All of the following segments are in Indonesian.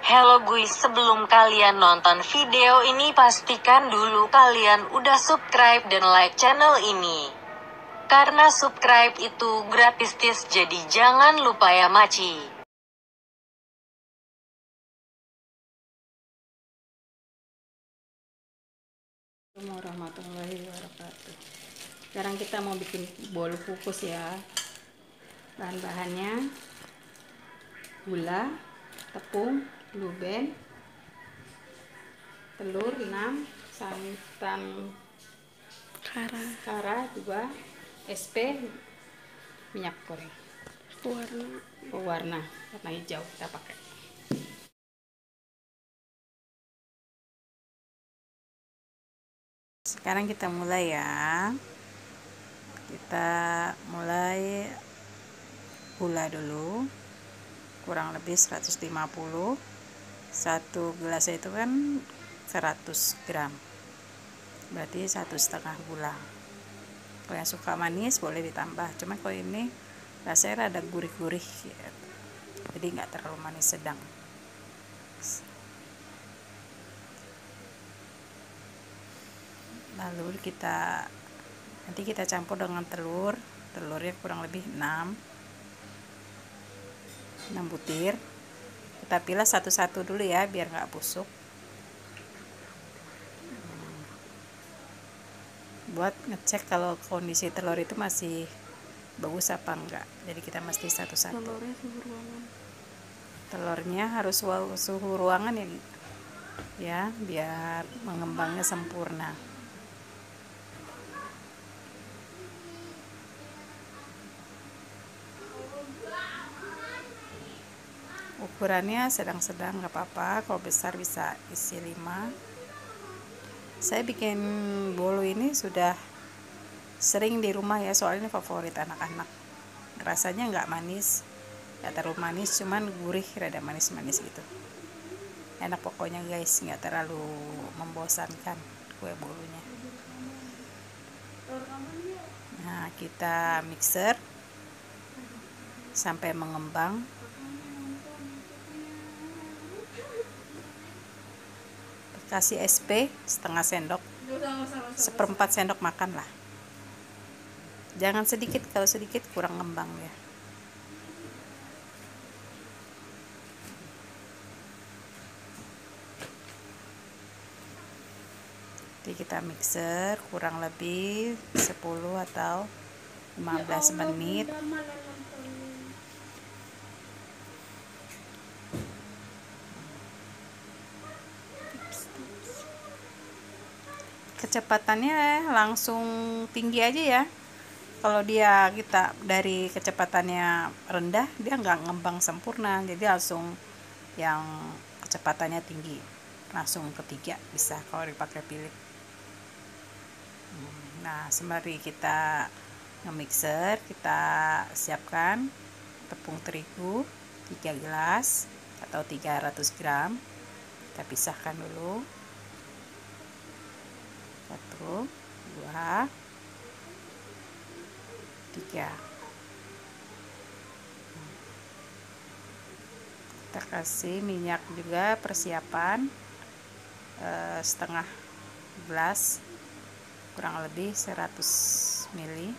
Hello guys, sebelum kalian nonton video ini pastikan dulu kalian udah subscribe dan like channel ini. Karena subscribe itu gratis guys, jadi jangan lupa ya maci. Assalamualaikum warahmatullahi wabarakatuh. Sekarang kita mau bikin bolu kukus ya. Bahan-bahannya gula, tepung, blue band, telur 6, santan kara 2, SP, minyak goreng warna hijau kita pakai. Sekarang kita mulai ya. Kita mulai gula dulu, kurang lebih 150. Satu gelas itu kan 100 gram, berarti 1,5 gula. Kalau yang suka manis boleh ditambah, cuma kalau ini rasanya rada gurih-gurih gitu. Jadi nggak terlalu manis, sedang. Lalu nanti kita campur dengan telurnya kurang lebih 6 butir. Kita pilih satu-satu dulu ya biar nggak busuk. Buat ngecek kalau kondisi telur itu masih bagus apa enggak, jadi kita mesti satu-satu. Telurnya harus suhu ruangan ya biar mengembangnya sempurna. Ukurannya sedang-sedang nggak apa-apa, kalau besar bisa isi 5. Saya bikin bolu ini sudah sering di rumah ya, soalnya ini favorit anak-anak. Rasanya nggak manis, nggak terlalu manis, cuman gurih, rada manis-manis gitu. Enak pokoknya guys, nggak terlalu membosankan kue bolunya. Nah, kita mixer sampai mengembang. Kasih SP setengah sendok, 1/4 sendok makan lah. Jangan sedikit, kalau sedikit kurang ngembang ya. Jadi kita mixer kurang lebih 10 atau 15 menit. Kecepatannya langsung tinggi aja ya. Kalau kita dari kecepatannya rendah, dia nggak ngembang sempurna, jadi langsung yang kecepatannya tinggi, langsung ketiga bisa kalau dipakai pilih. Nah, sembari kita nge-mixer, kita siapkan tepung terigu 3 gelas atau 300 gram. Kita pisahkan dulu. 1, 2, 3. Kita kasih minyak juga, persiapan setengah gelas, kurang lebih 100 ml.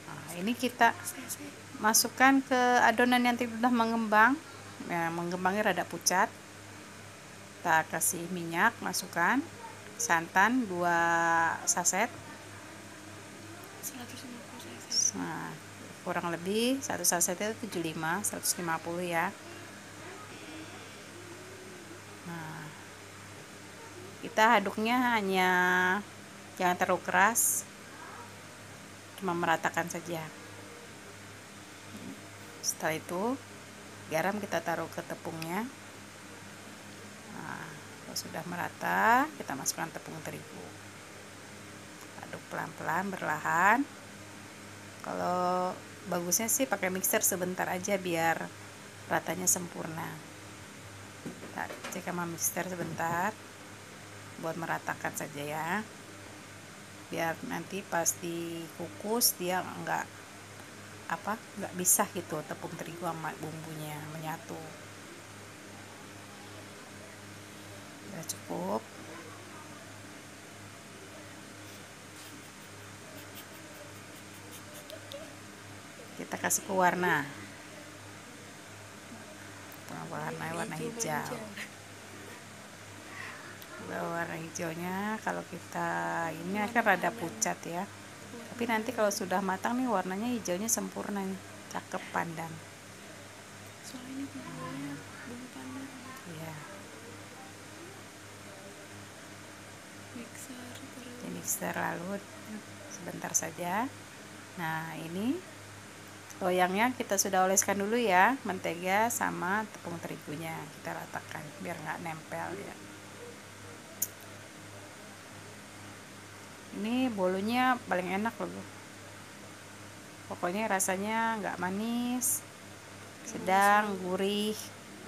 Nah, ini kita masukkan ke adonan yang sudah mengembang. Nah, mengembangnya rada pucat. Kita kasih minyak, masukkan santan 2 saset. Nah, kurang lebih 1 saset itu 150 ya. Nah, kita aduknya hanya jangan terlalu keras, cuma meratakan saja. Setelah itu garam kita taruh ke tepungnya. Nah, kalau sudah merata, kita masukkan tepung terigu. Aduk pelan-pelan, berlahan. Kalau bagusnya sih pakai mixer sebentar aja biar ratanya sempurna. Kita cek sama mixer sebentar buat meratakan saja ya, biar nanti pas dikukus dia nggak bisa gitu tepung terigu sama bumbunya menyatu. Udah cukup. Kita kasih ke warna. Warna hijau. Warna hijaunya kalau kita ini akan rada pucat ya. Tapi nanti kalau sudah matang nih warnanya hijaunya sempurna nih, cakep pandan. Soalnya ini bumbunya bumbu pandan. Iya. Mixer lalu sebentar saja. Nah, ini loyangnya kita sudah oleskan dulu ya, mentega sama tepung terigunya kita ratakan biar nggak nempel ya. Ini bolunya paling enak loh, pokoknya rasanya nggak manis, sedang gurih,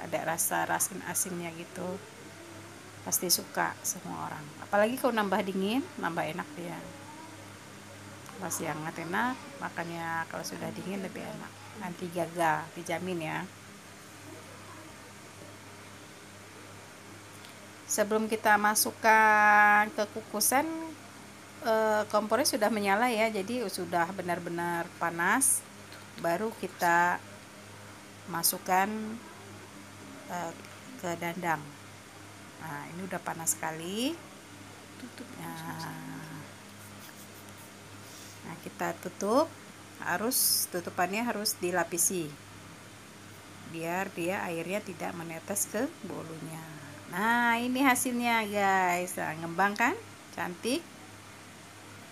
ada rasa asin-asinnya gitu, pasti suka semua orang. Apalagi kalau nambah dingin, nambah enak dia. Masih hangat enak, makanya kalau sudah dingin lebih enak. Nanti gagal, dijamin ya. Sebelum kita masukkan ke kukusan, kompornya sudah menyala ya, jadi sudah benar-benar panas. Baru kita masukkan ke dandang. Nah, ini udah panas sekali. Nah, kita tutup, tutupannya harus dilapisi biar dia airnya tidak menetes ke bolunya. Nah, ini hasilnya guys. Nah, ngembang kan, cantik.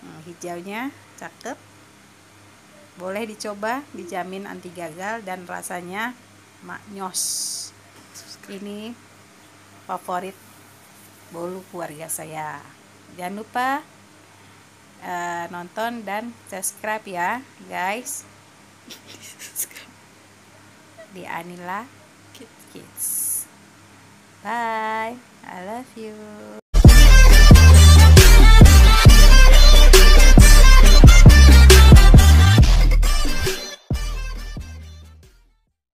Hijaunya cakep, boleh dicoba, dijamin anti gagal dan rasanya maknyos. Ini favorit bolu keluarga saya. Jangan lupa nonton dan subscribe ya guys di Anila Kids. Bye, I love you.